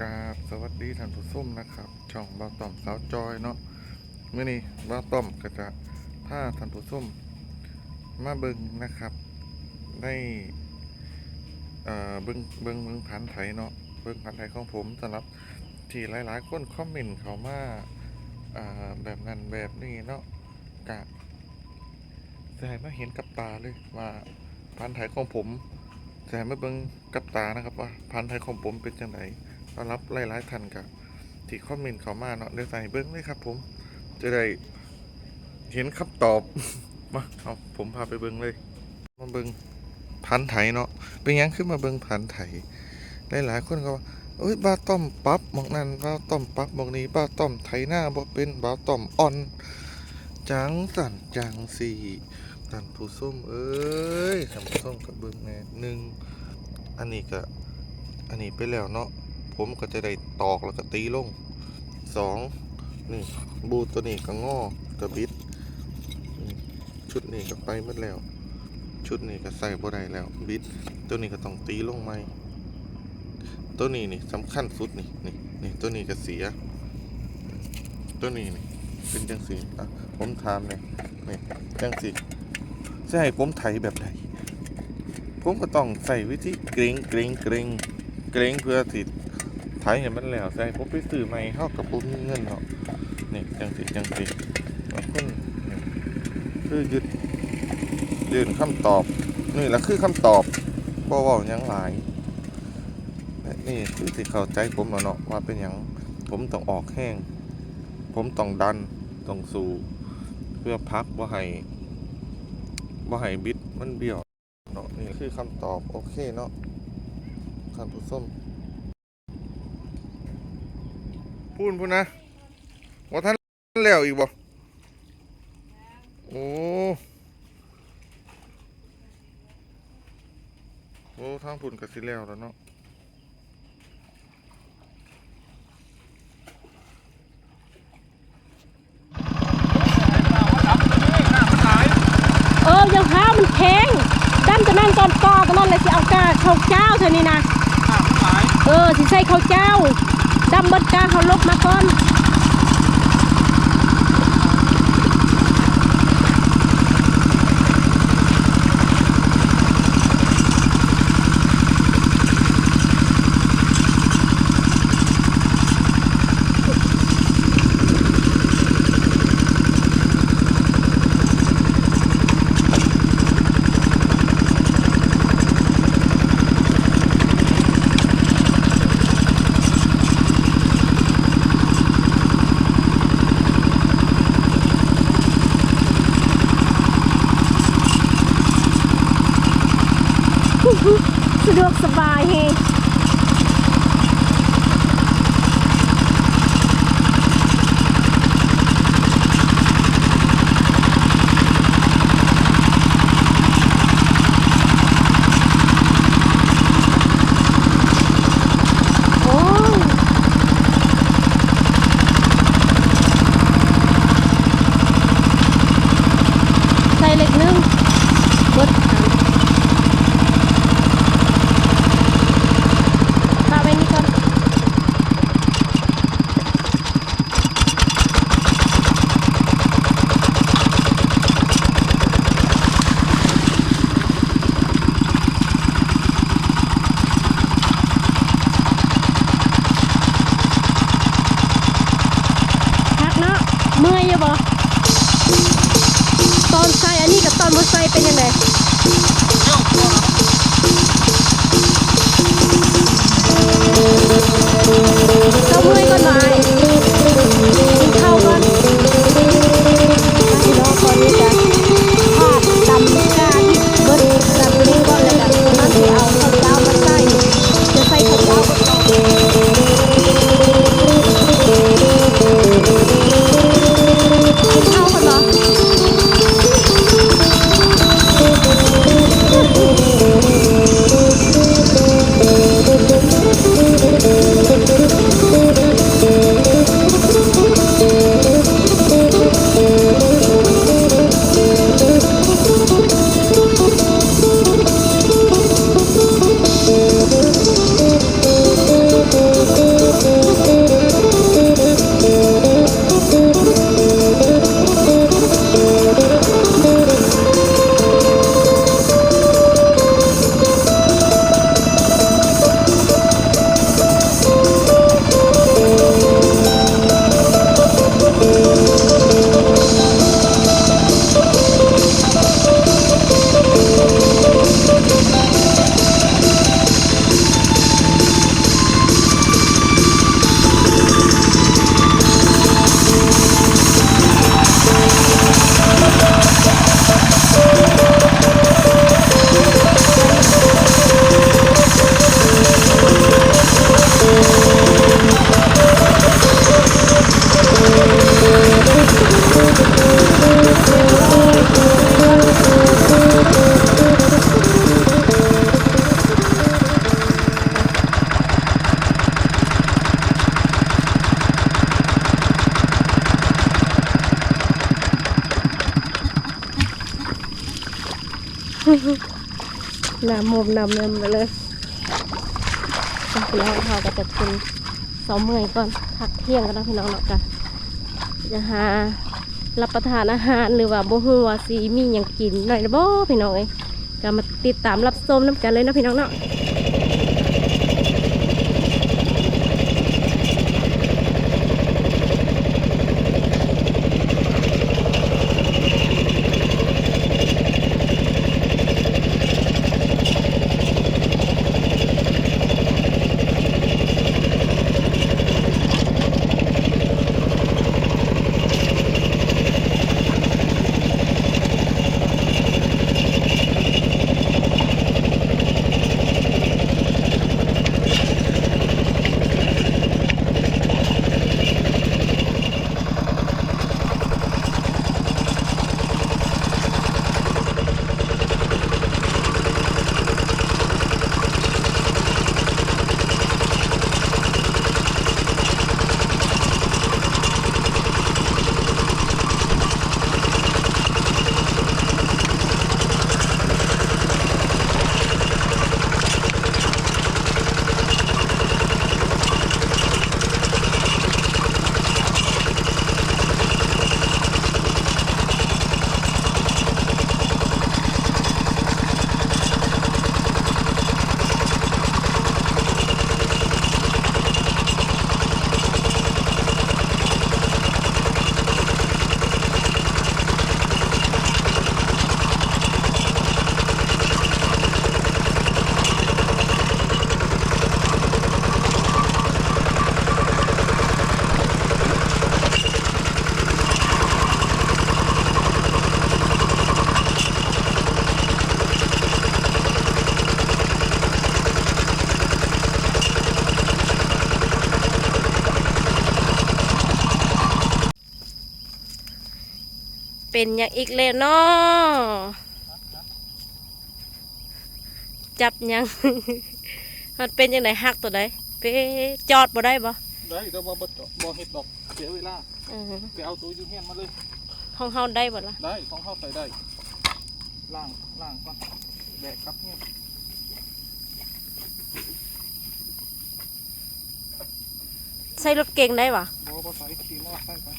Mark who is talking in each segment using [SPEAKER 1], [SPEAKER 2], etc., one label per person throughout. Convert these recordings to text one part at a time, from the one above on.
[SPEAKER 1] กราบสวัสดีท่านผู้ชมนะครับช่องบ่าวต้อมสาวจอยเนาะเมื่อนี้บ่าวต้อมก็จะพาท่านผู้ชมมาเบิ่งนะครับได้เบิ่งผ่านไถเนาะเบิ่งผ่านไถของผมสำหรับที่หลายๆคนคอมเมนต์เขามาแบบนั้นแบบนี้เนาะกะจะให้มาเห็นกับตาเลยว่าผ่านไถของผมจะให้มาเบิ่งกับตานะครับว่าผ่านไถของผมเป็นจังไดต้อนรับหลายๆท่านกับที่คอมเมนต์เขามาเนาะเดี๋ยวใส่เบิ้งเลยครับผมจะได้เห็นคำตอบ มาเอาผมพาไปเบิ้งเลยมาเบิ้งพันไถเนาะเป็นยังขึ้นมาเบิ้งพันไถหลายๆคนก็ว่าเอ้ยบ้าต้อมปั๊บมองนั่นบ้าต้อมปั๊บมองนี้บ้าต้อมไถหน้าบ่เป็นบ้าต้อมอ่อนจังสั่นจังสี่ท่านผู้ส้มเอ้ยท่านผู้ส้มกับเบิ้งแน่หนึ่งอันนี้ไปแล้วเนาะผมก็จะได้ตอกแล้วก็ตีลงสองนี่บูตัวนี้ก็ง้อกระบิดชุดนี้ก็ไปหมดแล้วชุดนี้ก็ใส่บ่ได้แล้วบิดตัวนี้ก็ต้องตีลงใหม่ตัวนี้นี่สำคัญสุดนี่ตัวนี้ก็เสียตัวนี้นี่เป็นจังสีผมถามเนี่ยนี่จังสีจะให้ผมไถแบบไหนผมก็ต้องใส่วิธีเกรงเพื่อติดไถเห็นมันแล้วใส่ผมไปซื้อใหม่เท่ากับผมมีเงินเนาะนี่จังสิบางคนคือยืนคำตอบนี่แหละคือคำตอบบ่เว้าหยังหลายนี่คือสิเข้าใจผมแล้วเนาะว่าเป็นหยังผมต้องออกแห้งผมต้องดันต้องสู้เพื่อพักบ่ให้บิดมันเบี้ยวเนาะนี่คือคำตอบโอเคเนาะท่านผู้ชมพูดนะว่าท่านแล้วอีกบ่โอ้ทางพุ่นกับสิแล้วเนาะ
[SPEAKER 2] ยังข้าวมันแข็งดันจะนั่งตอนกอก็นั่นเลยสิเอากาข้าวเจ้าเท่านี้นะสิใส่ข้าวเจ้าดำเบิดกาเขาลบมาก่อนสะดวกสบายเฮใส่เล็กนึงเบิดเมื่อยอยู่บ่ตอนใส่อันนี้กับตอนบ่ใส่เป็นยังไงเจ้าเมื่อยก่อนหน่อยกินข้าวก่อนพี่น้องคนนี้จะพาดดำกาที่เบิดดำนี้ก่อนเลยกันตอนนั้นที่เอาข้าวเจ้ามาใส่จะใส่ข้าวเจ้าก่อนกินข้าวกันเหรอ น้ำมมน้ำเนิมไปเลยพี่น้องเขาก็จะกิน2 มื้อก่อนพักเที่ยงกันนะพี่น้องเนาะกันจะหารับประทานอาหารหรือว่าบ่ฮู้ว่าสิมีหยังกินหน่อยนะบ่พี่น้องเอ้ยก็มาติดตามรับชมน้ำกันเลยนะพี่น้องเนาะเป็นอย่างอีกเลยเนาะจับยัง มันเป็นยังไงหักตัวใดไปจอดบ่ได้บ่
[SPEAKER 3] ได้แต่ว่าบ่เฮ็ดดอกเสียเวลา
[SPEAKER 2] อือ
[SPEAKER 3] ไปเอาตัวยูเฮียนมาเลย
[SPEAKER 2] ห้องเฮาได้บ่ล่ะ
[SPEAKER 3] ได้ของเข้าใส่ได้ล่างก่อนแบกกลับเนี่ย
[SPEAKER 2] ใส่รถเก่งได้บ่
[SPEAKER 3] บ่ใส่ขี่มอใส่ไป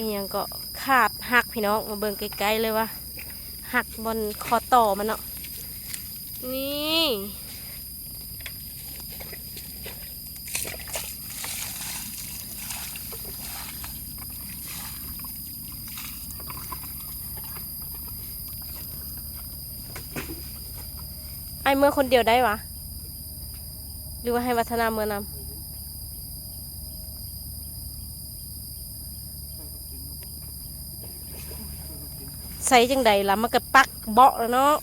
[SPEAKER 2] อีหยังก็ขาดหักพี่น้องมาเบิ่งไกลๆเลยว่าหักบนคอต่อมันเนาะนี่ไอเมื่อคนเดียวได้วะหรือว่าให้วัฒนาเมื่อนำใส่จังใดล่ะมันก็ปักเบาะแล้วเนาะ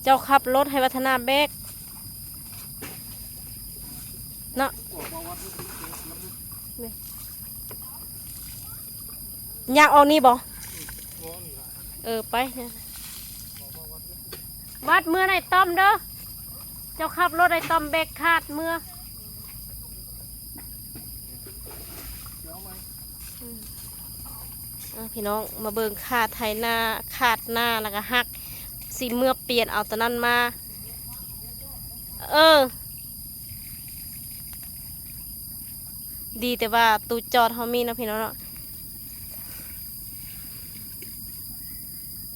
[SPEAKER 2] เจ้าขับรถให้วัฒนาแบกเนาะอยากออกนี่บ่ไปวัดเมื่อไหนต้อมเด้อเจ้าขับรถไอ้ต้อมแบกขาดเมื่อพี่น้องมาเบิ่งขาดไถนาขาดหน้าแล้วก็หักสีเมื่อเปลี่ยนเอาตอนนั้นมาดีแต่ว่าตูจอดเขามีนะพี่น้องเนาะ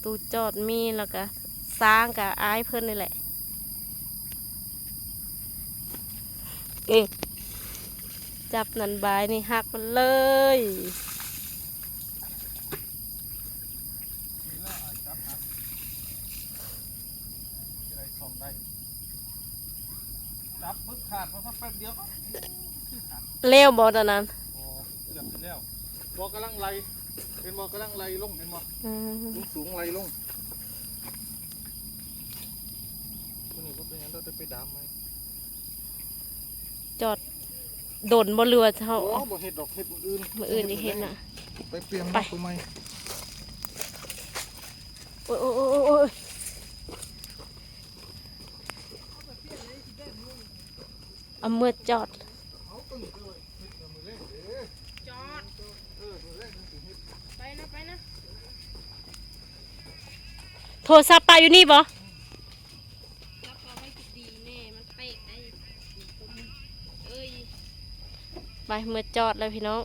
[SPEAKER 2] ตูจอดมีแล้วก็สร้างกับอ้ายเพื่อนนี่แหละจับนันบายนี่หักมันเลย
[SPEAKER 3] จับปึ๊บขาดเพราะแป๊บเดียวก็
[SPEAKER 2] เลี้ยวบอตอนนั้น
[SPEAKER 3] เกือบแล้วบ่กำลังไล่เห็นบ่กำลังไล่ลงเห็นบ่สูงไล่ลงตัวนี้ก็เป็นอย่างเราจะไปดามไหม
[SPEAKER 2] จอดโดนบ่เรือเท่า
[SPEAKER 3] โอ้บ่เห็ดดอกเห็ดอื่น
[SPEAKER 2] มืออื่นที่เห็นน่ะ
[SPEAKER 3] ไปเปลี่ยน
[SPEAKER 2] ไป
[SPEAKER 3] ตัวใหม่
[SPEAKER 2] โอ้ยโอ้ยโอ้ยโอ้ยเอามือจอดไปนะโทรศัพท์ปาอยู่นี่บ่ไปมือจอดเลยพี่น้อง